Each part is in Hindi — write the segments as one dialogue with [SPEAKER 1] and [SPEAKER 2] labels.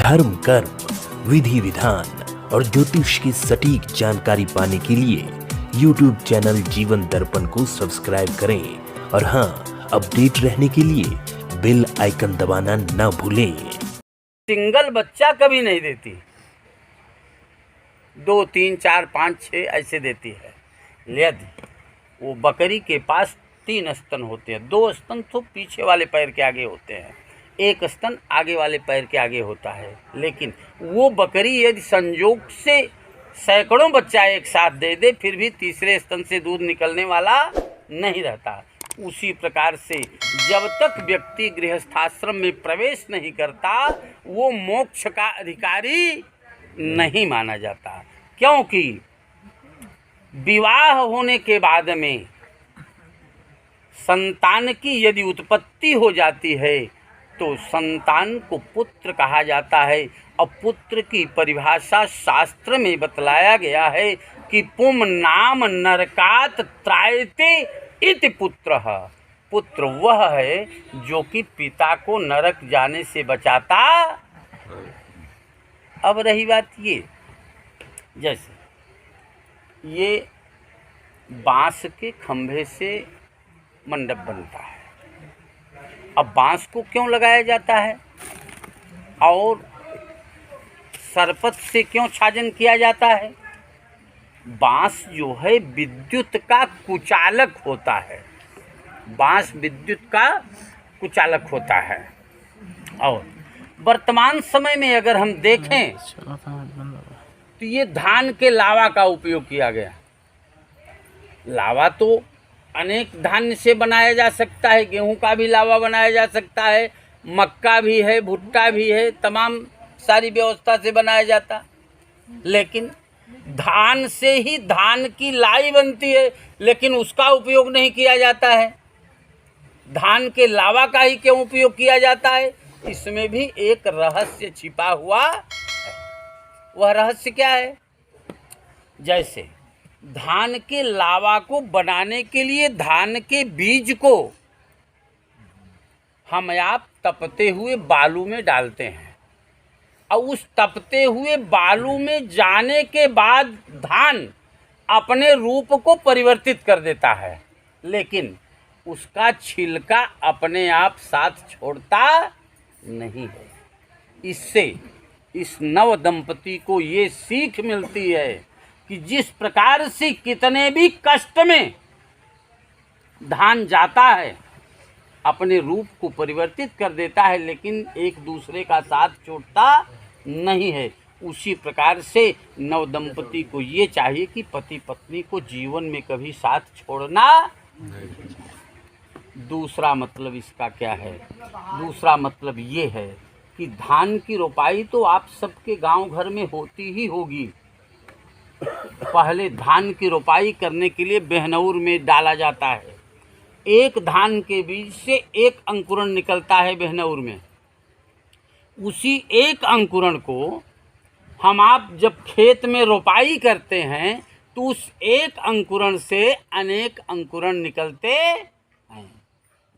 [SPEAKER 1] धर्म, कर्म, विधि विधान और ज्योतिष की सटीक जानकारी पाने के लिए YouTube चैनल जीवन दर्पण को सब्सक्राइब करें और हाँ, अपडेट रहने के लिए बेल आइकन दबाना ना भूलें।
[SPEAKER 2] सिंगल बच्चा कभी नहीं देती, 2, 3, 4, 5, 6 ऐसे देती है। यदि वो बकरी के पास 3 स्तन होते हैं, 2 स्तन तो पीछे वाले पैर के आगे होते हैं, 1 स्तन आगे वाले पैर के आगे होता है, लेकिन वो बकरी यदि संजोग से सैकड़ों बच्चा एक साथ दे दे फिर भी तीसरे स्तन से दूध निकलने वाला नहीं रहता। उसी प्रकार से जब तक व्यक्ति गृहस्थाश्रम में प्रवेश नहीं करता वो मोक्ष का अधिकारी नहीं माना जाता, क्योंकि विवाह होने के बाद में संतान की यदि उत्पत्ति हो जाती है तो संतान को पुत्र कहा जाता है। और पुत्र की परिभाषा शास्त्र में बतलाया गया है कि पुम नाम नरकात त्रायते इति पुत्रः। पुत्र वह है जो कि पिता को नरक जाने से बचाता। अब रही बात ये, जैसे ये बांस के खंभे से मंडप बनता है। अब बांस को क्यों लगाया जाता है और सरपत से क्यों छाजन किया जाता है? बांस जो है विद्युत का कुचालक होता है, बांस विद्युत का कुचालक होता है। और वर्तमान समय में अगर हम देखें तो ये धान के लावा का उपयोग किया गया। लावा तो अनेक धान्य से बनाया जा सकता है, गेहूं का भी लावा बनाया जा सकता है, मक्का भी है, भुट्टा भी है, तमाम सारी व्यवस्था से बनाया जाता। लेकिन धान से ही धान की लाई बनती है, लेकिन उसका उपयोग नहीं किया जाता है। धान के लावा का ही क्यों उपयोग किया जाता है? इसमें भी एक रहस्य छिपा हुआ है। वह रहस्य क्या है? जैसे धान के लावा को बनाने के लिए धान के बीज को हम आप तपते हुए बालू में डालते हैं और उस तपते हुए बालू में जाने के बाद धान अपने रूप को परिवर्तित कर देता है, लेकिन उसका छिलका अपने आप साथ छोड़ता नहीं है। इससे इस नव दंपति को ये सीख मिलती है कि जिस प्रकार से कितने भी कष्ट में धान जाता है अपने रूप को परिवर्तित कर देता है, लेकिन एक दूसरे का साथ छोड़ता नहीं है। उसी प्रकार से नव दंपति को ये चाहिए कि पति पत्नी को जीवन में कभी साथ छोड़ना नहीं। दूसरा मतलब इसका क्या है? दूसरा मतलब ये है कि धान की रोपाई तो आप सबके गांव घर में होती ही होगी। पहले धान की रोपाई करने के लिए बेहनौर में डाला जाता है। एक धान के बीज से एक अंकुरण निकलता है बेहनौर में। उसी एक अंकुरण को हम आप जब खेत में रोपाई करते हैं तो उस एक अंकुरण से अनेक अंकुरण निकलते हैं।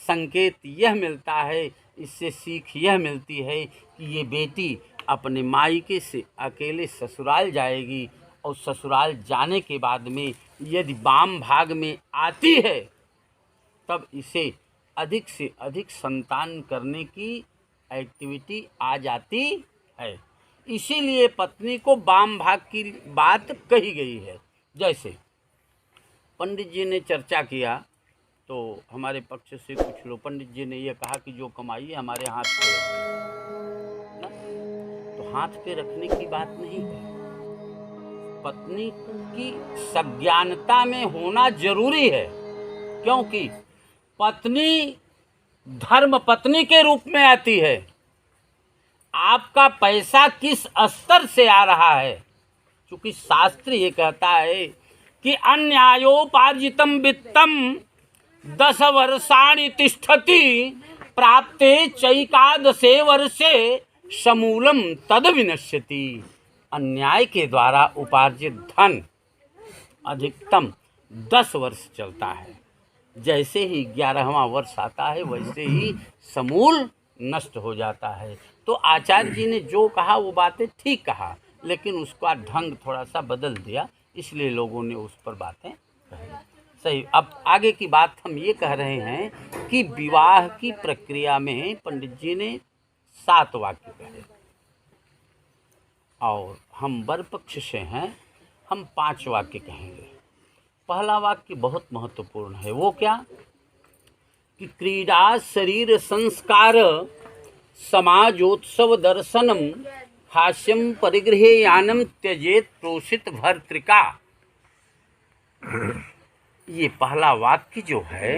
[SPEAKER 2] संकेत यह मिलता है, इससे सीख यह मिलती है कि ये बेटी अपने मायके से अकेले ससुराल जाएगी और ससुराल जाने के बाद में यदि वाम भाग में आती है तब इसे अधिक से अधिक संतान करने की एक्टिविटी आ जाती है। इसीलिए पत्नी को वाम भाग की बात कही गई है। जैसे पंडित जी ने चर्चा किया तो हमारे पक्ष से कुछ लोग, पंडित जी ने यह कहा कि जो कमाई है हमारे हाथ पे रखना, तो हाथ पे रखने की बात नहीं है। पत्नी की सज्ञानता में होना जरूरी है, क्योंकि पत्नी धर्म पत्नी के रूप में आती है। आपका पैसा किस स्तर से आ रहा है? क्योंकि शास्त्र ये कहता है कि अन्यायोपार्जितम वित्तम 10 वर्षाणि तिष्ठति प्राप्ते चैकादशे वर्षे समूलम तद विनश्यति। अन्याय के द्वारा उपार्जित धन अधिकतम 10 वर्ष चलता है। जैसे ही 11वां वर्ष आता है वैसे ही समूल नष्ट हो जाता है। तो आचार्य जी ने जो कहा वो बातें ठीक कहा, लेकिन उसका ढंग थोड़ा सा बदल दिया, इसलिए लोगों ने उस पर बातें कही। सही। अब आगे की बात हम ये कह रहे हैं कि विवाह की प्रक्रिया में पंडित जी ने 7 वाक्य कहे और हम वर पक्ष से हैं, हम 5 वाक्य कहेंगे। पहला वाक्य बहुत महत्वपूर्ण है। वो क्या कि क्रीडा शरीर संस्कार समाजोत्सव दर्शनम हास्यम परिगृहेयानम त्यजेत प्रोषित भर्तृका। ये पहला वाक्य जो है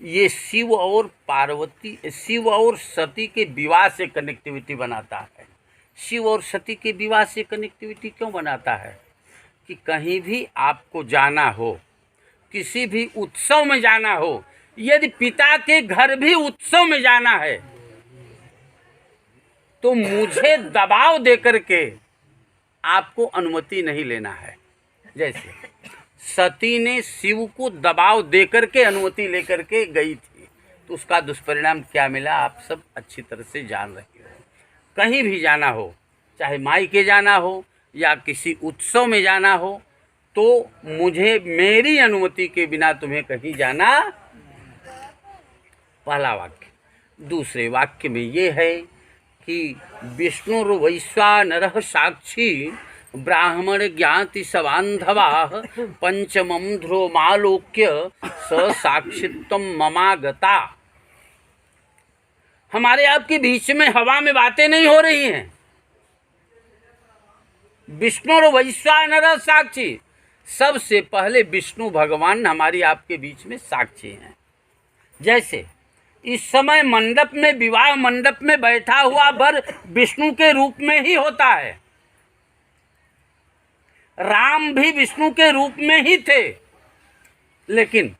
[SPEAKER 2] ये शिव और पार्वती, शिव और सती के विवाह से कनेक्टिविटी बनाता है। शिव और सती के विवाह से कनेक्टिविटी क्यों बनाता है कि कहीं भी आपको जाना हो, किसी भी उत्सव में जाना हो, यदि पिता के घर भी उत्सव में जाना है तो मुझे दबाव देकर के आपको अनुमति नहीं लेना है। जैसे सती ने शिव को दबाव देकर के अनुमति लेकर के गई थी, तो उसका दुष्परिणाम क्या मिला आप सब अच्छी तरह से जान रहे हो। कहीं भी जाना हो, चाहे मायके जाना हो या किसी उत्सव में जाना हो, तो मुझे मेरी अनुमति के बिना तुम्हें कहीं जाना। पहला वाक्य। दूसरे वाक्य में ये है कि विष्णुर्वैश्वानरः साक्षी ब्राह्मण ज्ञाति सबान्धवाः पंचमं ध्रुवमालोक्य स साक्षित्वं ममागता। हमारे आपके बीच में हवा में बातें नहीं हो रही हैं। विष्णु और वैश्वानर साक्षी, सबसे पहले विष्णु भगवान हमारी आपके बीच में साक्षी हैं। जैसे इस समय मंडप में, विवाह मंडप में बैठा हुआ वर विष्णु के रूप में ही होता है। राम भी विष्णु के रूप में ही थे, लेकिन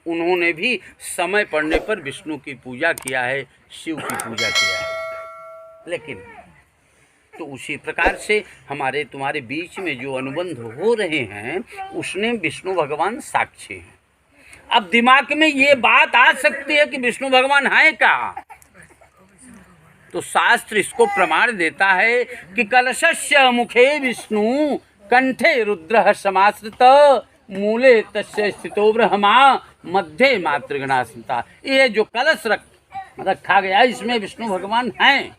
[SPEAKER 2] उन्होंने भी समय पड़ने पर विष्णु की पूजा किया है, शिव की पूजा किया है। लेकिन तो उसी प्रकार से हमारे तुम्हारे बीच में जो अनुबंध हो रहे हैं उसने विष्णु भगवान साक्षी हैं। अब दिमाग में ये बात आ सकती है कि विष्णु भगवान हैं क्या, तो शास्त्र इसको प्रमाण देता है कि कलशस्य मुखे विष्णु कंठे रुद्र समाश्रित मूले तस्य स्थितो ब्रह्मा मध्य मातृगणा स्मृता। ये जो कलश रखा गया इसमें विष्णु भगवान हैं।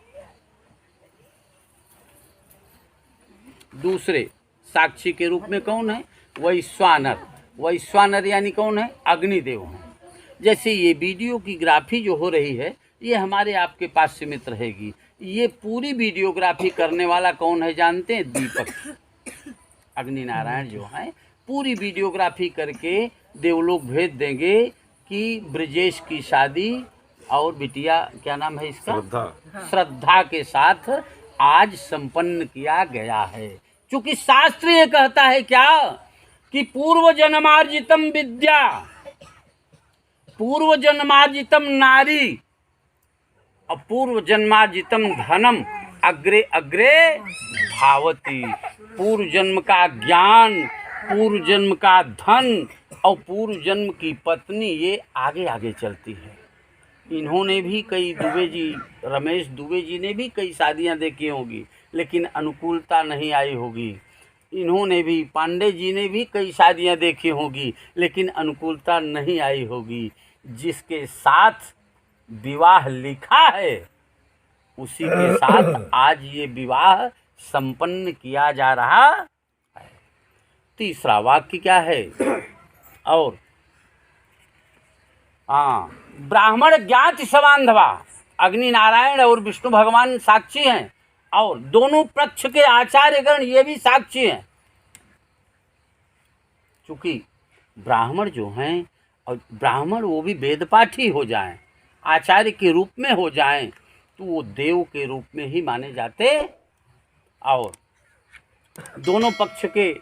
[SPEAKER 2] दूसरे साक्षी के रूप में कौन है? वैश्वानर। वैश्वानर यानी कौन है? अग्निदेव हैं। जैसे ये वीडियो की ग्राफी जो हो रही है ये हमारे आपके पास सीमित रहेगी। ये पूरी वीडियोग्राफी करने वाला कौन है जानते हैं? दीपक अग्नि नारायण जो है पूरी वीडियोग्राफी करके देवलोक भेज देंगे कि ब्रजेश की शादी और बिटिया क्या नाम है इसका, श्रद्धा के साथ आज संपन्न किया गया है। क्योंकि शास्त्र ये कहता है क्या कि पूर्व जन्मार्जितम विद्या, पूर्व जन्मार्जितम नारी और पूर्व जन्मार्जितम धनम अग्रे अग्रे धावती। पूर्व जन्म का ज्ञान, पूर्व जन्म का धन और पूर्व जन्म की पत्नी ये आगे आगे चलती है। इन्होंने भी कई दुबे जी, रमेश दुबे जी ने भी कई शादियां देखी होगी लेकिन अनुकूलता नहीं आई होगी। इन्होंने भी, पांडे जी ने भी कई शादियां देखी होगी लेकिन अनुकूलता नहीं आई होगी। जिसके साथ विवाह लिखा है उसी के साथ आज ये विवाह संपन्न किया जा रहा है। तीसरा वाक्य क्या है? और ब्राह्मण ज्ञाति सबांधवा, अग्नि नारायण और विष्णु भगवान साक्षी हैं और दोनों पक्ष के आचार्यगण ये भी साक्षी हैं। क्योंकि ब्राह्मण जो हैं, और ब्राह्मण वो भी वेदपाठी हो जाएं, आचार्य के रूप में हो जाएं, तो वो देव के रूप में ही माने जाते। और दोनों पक्ष के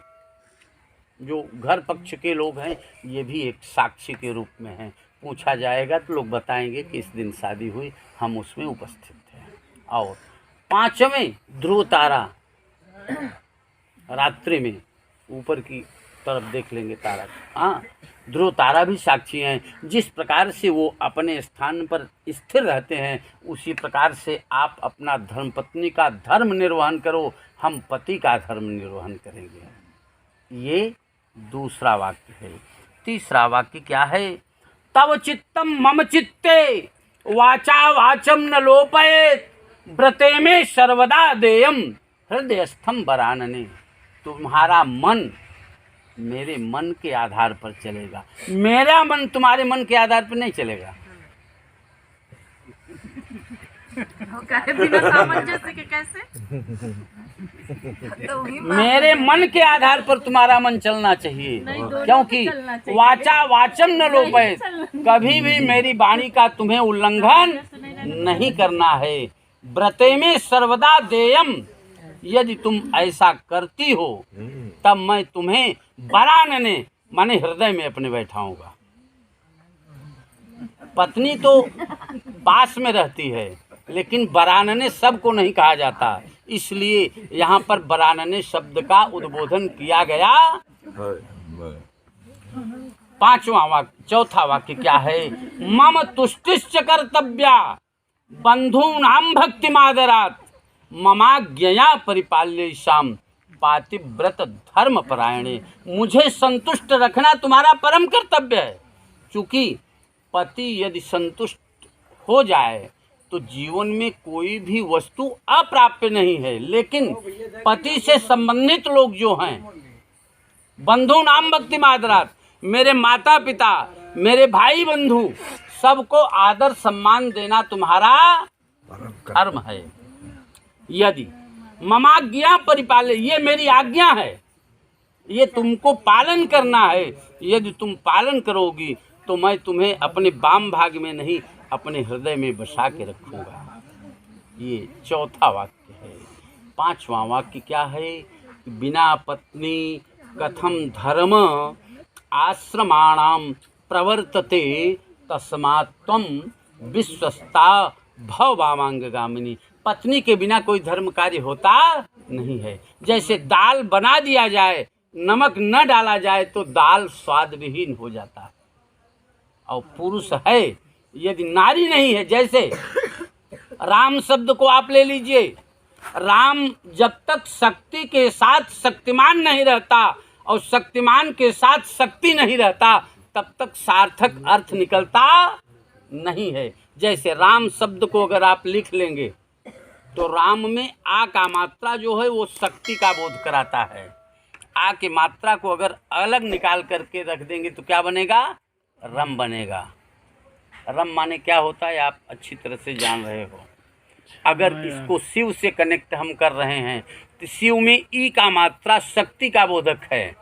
[SPEAKER 2] जो घर पक्ष के लोग हैं ये भी एक साक्षी के रूप में हैं। पूछा जाएगा तो लोग बताएंगे कि इस दिन शादी हुई, हम उसमें उपस्थित थे। और पांचवें ध्रुव तारा रात्रि में ऊपर की तरफ देख लेंगे तारा। हाँ, ध्रुव तारा भी साक्षी हैं। जिस प्रकार से वो अपने स्थान पर स्थिर रहते हैं, उसी प्रकार से आप अपना धर्मपत्नी का धर्म निर्वहन करो, हम पति का धर्म निर्वहन करेंगे। ये दूसरा वाक्य है। तीसरा वाक्य क्या है? तव चित्तम मम चित्ते वाचा वाचम न लोपयेत व्रते में सर्वदा देयम हृदयस्थम वरानने। तुम्हारा मन मेरे मन के आधार पर चलेगा, मेरा मन तुम्हारे मन के आधार पर नहीं चलेगा।
[SPEAKER 3] बिना सामंजस्य के कैसे? तो
[SPEAKER 2] मेरे मन के आधार पर तुम्हारा मन चलना चाहिए, क्योंकि वाचा वाचम न लोपयेत, कभी भी मेरी वाणी का तुम्हें उल्लंघन नहीं करना है। व्रते में सर्वदा देयम, यदि तुम ऐसा करती हो तब मैं तुम्हें वरानने माने हृदय में अपने बैठाऊंगा। पत्नी तो पास में रहती है, लेकिन वरानने सबको नहीं कहा जाता, इसलिए यहाँ पर वरानने शब्द का उद्बोधन किया गया। पांचवा वाक्य, चौथा वाक्य क्या है? मम तुष्टिश्च कर्तव्या बंधूनां भक्तिमादरात् ममाज्ञया परिपाल्येषां पातिव्रत धर्म परायणे। मुझे संतुष्ट रखना तुम्हारा परम कर्तव्य है। चूँकि पति यदि संतुष्ट हो जाए तो जीवन में कोई भी वस्तु अप्राप्य नहीं है, लेकिन पति से संबंधित लोग जो हैं, बंधु नाम भक्ति मादरात, मेरे माता पिता, मेरे भाई बंधु, सबको आदर सम्मान देना तुम्हारा धर्म है। यदि ममाज्ञा परिपाले, ये मेरी आज्ञा है, ये तुमको पालन करना है। यदि तुम पालन करोगी तो मैं तुम्हें अपने वाम भाग में नहीं, अपने हृदय में बसा के रखूँगा। ये चौथा वाक्य है। पांचवा वाक्य क्या है? बिना पत्नी कथम धर्म आश्रमाणाम प्रवर्तते तस्मात् त्वं विश्वस्ता भव वामांगगामिनी। पत्नी के बिना कोई धर्म कार्य होता नहीं है। जैसे दाल बना दिया जाए, नमक न डाला जाए तो दाल स्वाद विहीन हो जाता है। और पुरुष है, यदि नारी नहीं है, जैसे राम शब्द को आप ले लीजिए, राम जब तक शक्ति के साथ शक्तिमान नहीं रहता और शक्तिमान के साथ शक्ति नहीं रहता, तब तक सार्थक अर्थ निकलता नहीं है। जैसे राम शब्द को अगर आप लिख लेंगे तो राम में आ का मात्रा जो है वो शक्ति का बोध कराता है। आ की मात्रा को अगर अलग निकाल करके रख देंगे तो क्या बनेगा? रम बनेगा। रम माने क्या होता है आप अच्छी तरह से जान रहे हो। अगर इसको शिव से कनेक्ट हम कर रहे हैं तो शिव में ई का मात्रा शक्ति का बोधक है।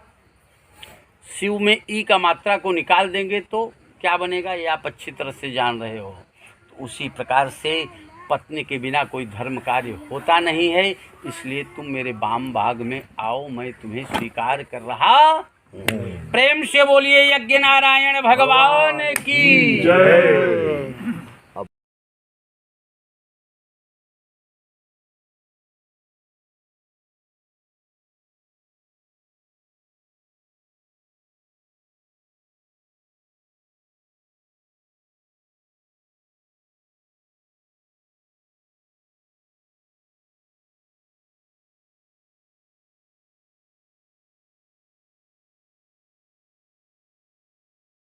[SPEAKER 2] शिव में ई का मात्रा को निकाल देंगे तो क्या बनेगा, ये आप अच्छी तरह से जान रहे हो। तो उसी प्रकार से पत्नी के बिना कोई धर्म कार्य होता नहीं है। इसलिए तुम मेरे वाम भाग में आओ, मैं तुम्हें स्वीकार कर रहा हूँ। प्रेम से बोलिए यज्ञ नारायण भगवान की जय।